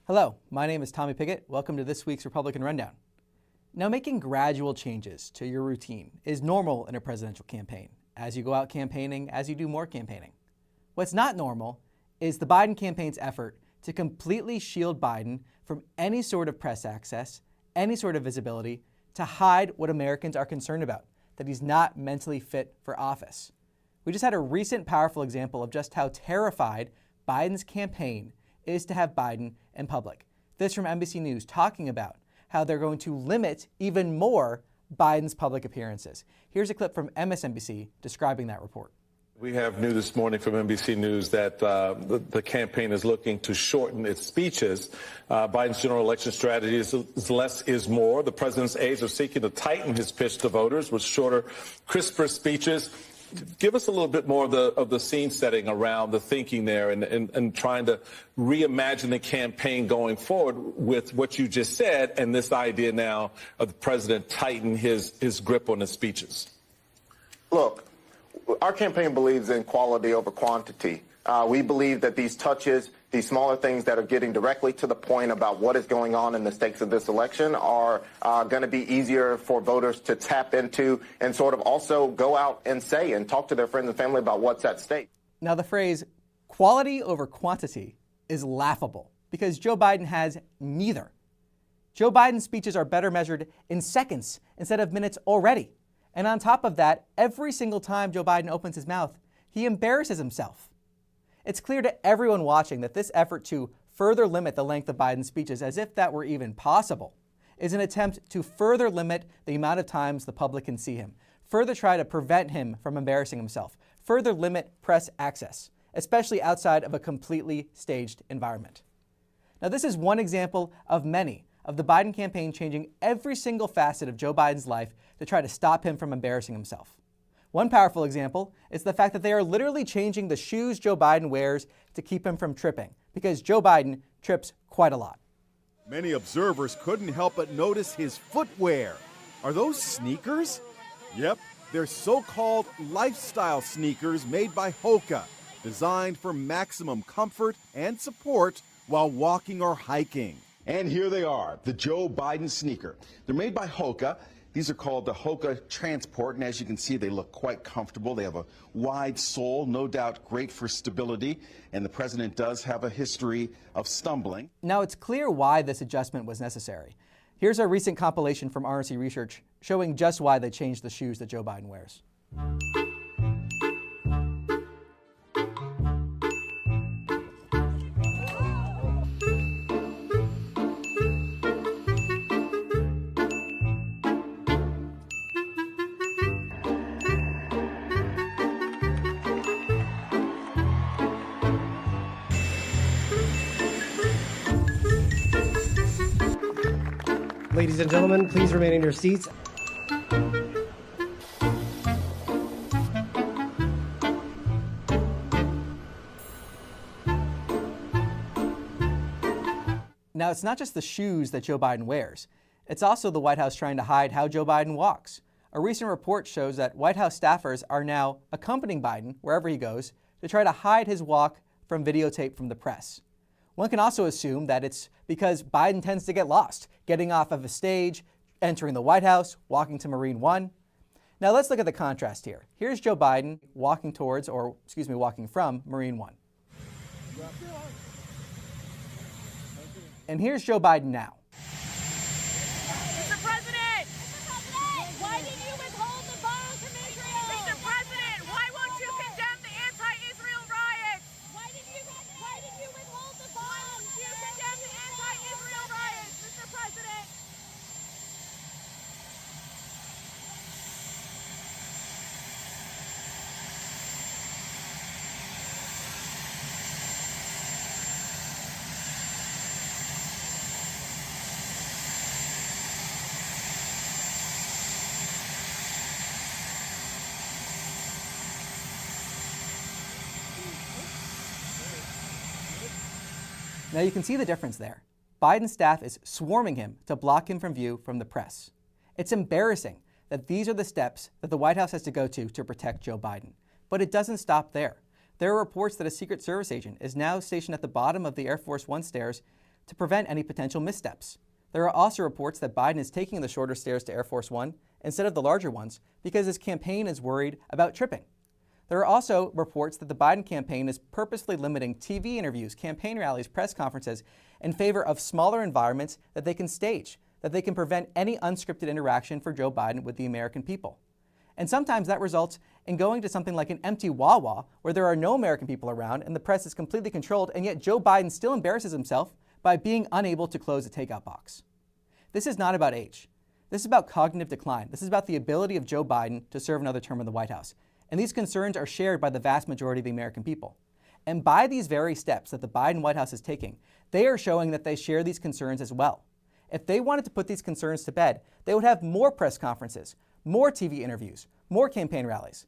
Hello, my name is Tommy Pigott. Welcome to this week's Republican Rundown. Now, making gradual changes to your routine is normal in a presidential campaign, as you go out campaigning, as you do more campaigning. What's not normal is the Biden campaign's effort to completely shield Biden from any sort of press access, any sort of visibility, to hide what Americans are concerned about, that he's not mentally fit for office. We just had a recent powerful example of just how terrified Biden's campaign is to have Biden in public. This from NBC News talking about how they're going to limit even more Biden's public appearances. Here's a clip from MSNBC describing that report. We have news this morning from NBC News that the campaign is looking to shorten its speeches. Biden's general election strategy is less is more. The president's aides are seeking to tighten his pitch to voters with shorter, crisper speeches. Give us a little bit more of the scene setting around the thinking there and trying to reimagine the campaign going forward with what you just said and this idea now of the president tighten his grip on his speeches. Look, our campaign believes in quality over quantity. We believe that these touches, these smaller things that are getting directly to the point about what is going on in the stakes of this election are going to be easier for voters to tap into and sort of also go out and say and talk to their friends and family about what's at stake. Now, the phrase quality over quantity is laughable because Joe Biden has neither. Joe Biden's speeches are better measured in seconds instead of minutes already. And on top of that, every single time Joe Biden opens his mouth, he embarrasses himself. It's clear to everyone watching that this effort to further limit the length of Biden's speeches, as if that were even possible, is an attempt to further limit the amount of times the public can see him, further try to prevent him from embarrassing himself, further limit press access, especially outside of a completely staged environment. Now, this is one example of many of the Biden campaign changing every single facet of Joe Biden's life to try to stop him from embarrassing himself. One powerful example is the fact that they are literally changing the shoes Joe Biden wears to keep him from tripping, because Joe Biden trips quite a lot. Many observers couldn't help but notice his footwear. Are those sneakers? Yep, they're so-called lifestyle sneakers made by Hoka, designed for maximum comfort and support while walking or hiking. And here they are, the Joe Biden sneaker. They're made by Hoka. These are called the Hoka Transport, and as you can see, they look quite comfortable. They have a wide sole, no doubt great for stability, and the president does have a history of stumbling. Now, it's clear why this adjustment was necessary. Here's a recent compilation from RNC Research showing just why they changed the shoes that Joe Biden wears. Ladies and gentlemen, please remain in your seats. Now, it's not just the shoes that Joe Biden wears. It's also the White House trying to hide how Joe Biden walks. A recent report shows that White House staffers are now accompanying Biden wherever he goes to try to hide his walk from videotape from the press. One can also assume that it's because Biden tends to get lost, getting off of a stage, entering the White House, walking to Marine One. Now let's look at the contrast here. Here's Joe Biden walking from Marine One. And here's Joe Biden now. Mr. President! Why did you withhold the bombs from Israel? Mr. President, why won't you condemn the anti-Israel riots? Why did you withhold the bombs? Why won't you condemn the anti-Israel riots, Mr. President? Now you can see the difference there. Biden's staff is swarming him to block him from view from the press. It's embarrassing that these are the steps that the White House has to go to protect Joe Biden. But it doesn't stop there. There are reports that a Secret Service agent is now stationed at the bottom of the Air Force One stairs to prevent any potential missteps. There are also reports that Biden is taking the shorter stairs to Air Force One instead of the larger ones because his campaign is worried about tripping. There are also reports that the Biden campaign is purposely limiting TV interviews, campaign rallies, press conferences in favor of smaller environments that they can stage, that they can prevent any unscripted interaction for Joe Biden with the American people. And sometimes that results in going to something like an empty Wawa where there are no American people around and the press is completely controlled, and yet Joe Biden still embarrasses himself by being unable to close a takeout box. This is not about age. This is about cognitive decline. This is about the ability of Joe Biden to serve another term in the White House. And these concerns are shared by the vast majority of the American people. And by these very steps that the Biden White House is taking, they are showing that they share these concerns as well. If they wanted to put these concerns to bed, they would have more press conferences, more TV interviews, more campaign rallies.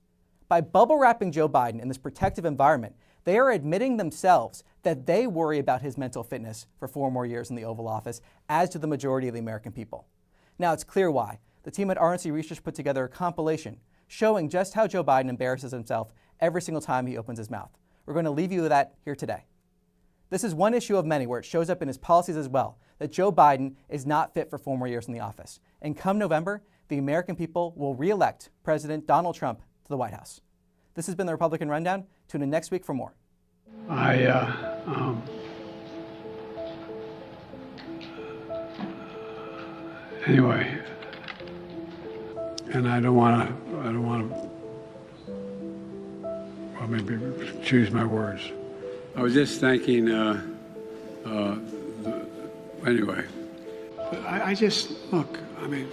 By bubble wrapping Joe Biden in this protective environment, they are admitting themselves that they worry about his mental fitness for 4 more years in the Oval Office, as do the majority of the American people. Now, it's clear why. The team at RNC Research put together a compilation showing just how Joe Biden embarrasses himself every single time he opens his mouth. We're going to leave you with that here today. This is one issue of many where it shows up in his policies as well, that Joe Biden is not fit for 4 more years in the office. And come November, the American people will re-elect President Donald Trump to the White House. This has been the Republican Rundown. Tune in next week for more. Anyway, and I don't want to, well, maybe choose my words. I was just thanking, anyway. But I just, look, I mean,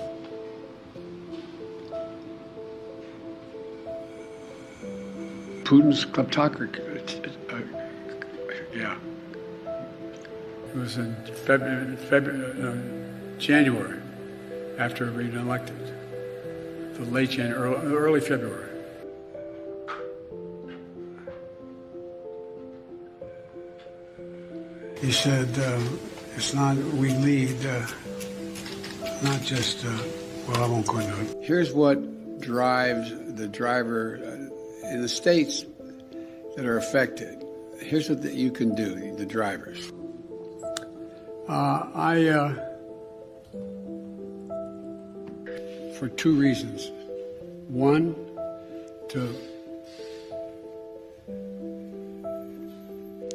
Putin's kleptocracy, yeah. It was in January, after being elected. The late January, early February. He said, it's not, we lead, not just, well, I won't go into it. Here's what drives the driver in the states that are affected. Here's what you can do, the drivers. For 2 reasons. One,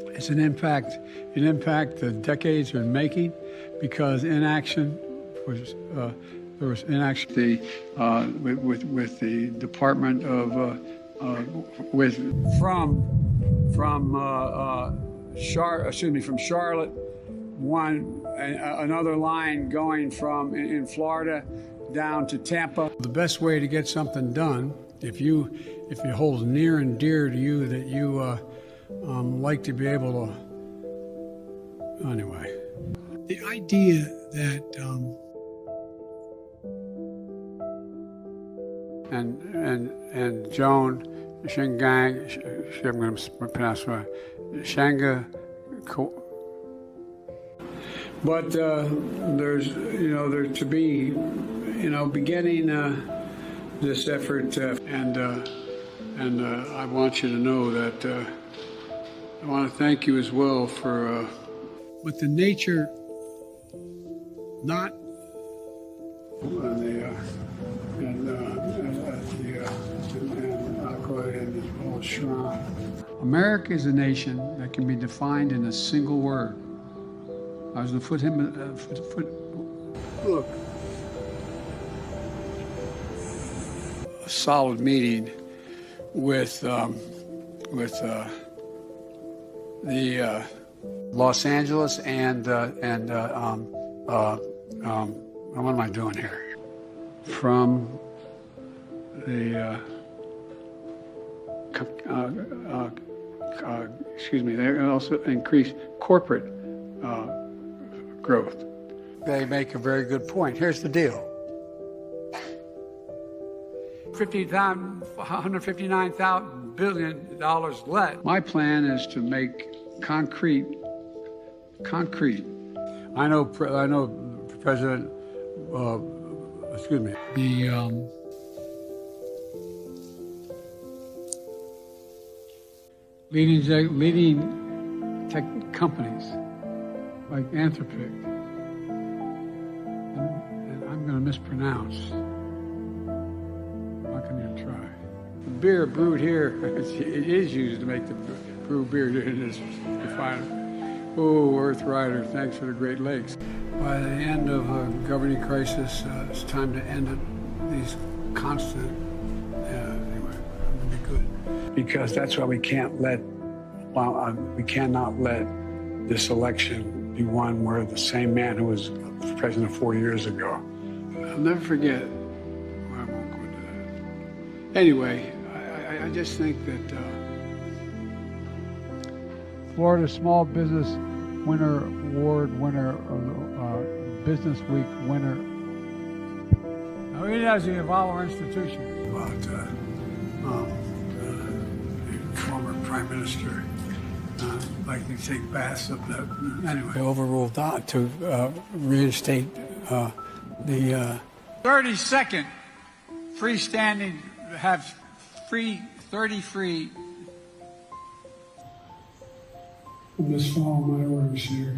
it's an impact the decades are making, because inaction was there was inaction with the Department of from Charlotte, another line going from in Florida down to Tampa. The best way to get something done, if it holds near and dear to you that you like to be able to, anyway. The idea that and Joan Shingang, I'm going to pronounce it, Shanga. But there's, there to be, beginning this effort, and I want you to know that I want to thank you as well for. But the nature, not I'll go ahead and hold shrine. America is a nation that can be defined in a single word. I was going to put him. Look, a solid meeting with the Los Angeles and what am I doing here? From the excuse me. They also increase corporate growth. They make a very good point. Here's the deal. $159 billion left. My plan is to make concrete. I know President, excuse me, the leading tech companies like Anthropic. And I'm going to mispronounce. I'm not going to try. The beer brewed here, it is used to make the brew beer in this refinery. Oh, Earth Rider, thanks for the Great Lakes. By the end of a governing crisis, it's time to end it. These constant, anyway, it'll be good. Because that's why we cannot let this election be one where the same man who was president 4 years ago. I'll never forget. Well, I won't go into that. Anyway, I just think that Florida Small Business Winner Award winner, Business Week winner. Now, it doesn't involve our institution. About the former prime minister, like to take baths up that. Anyway, overruled that to reinstate the 32nd freestanding, have 30 free. Just follow my orders here.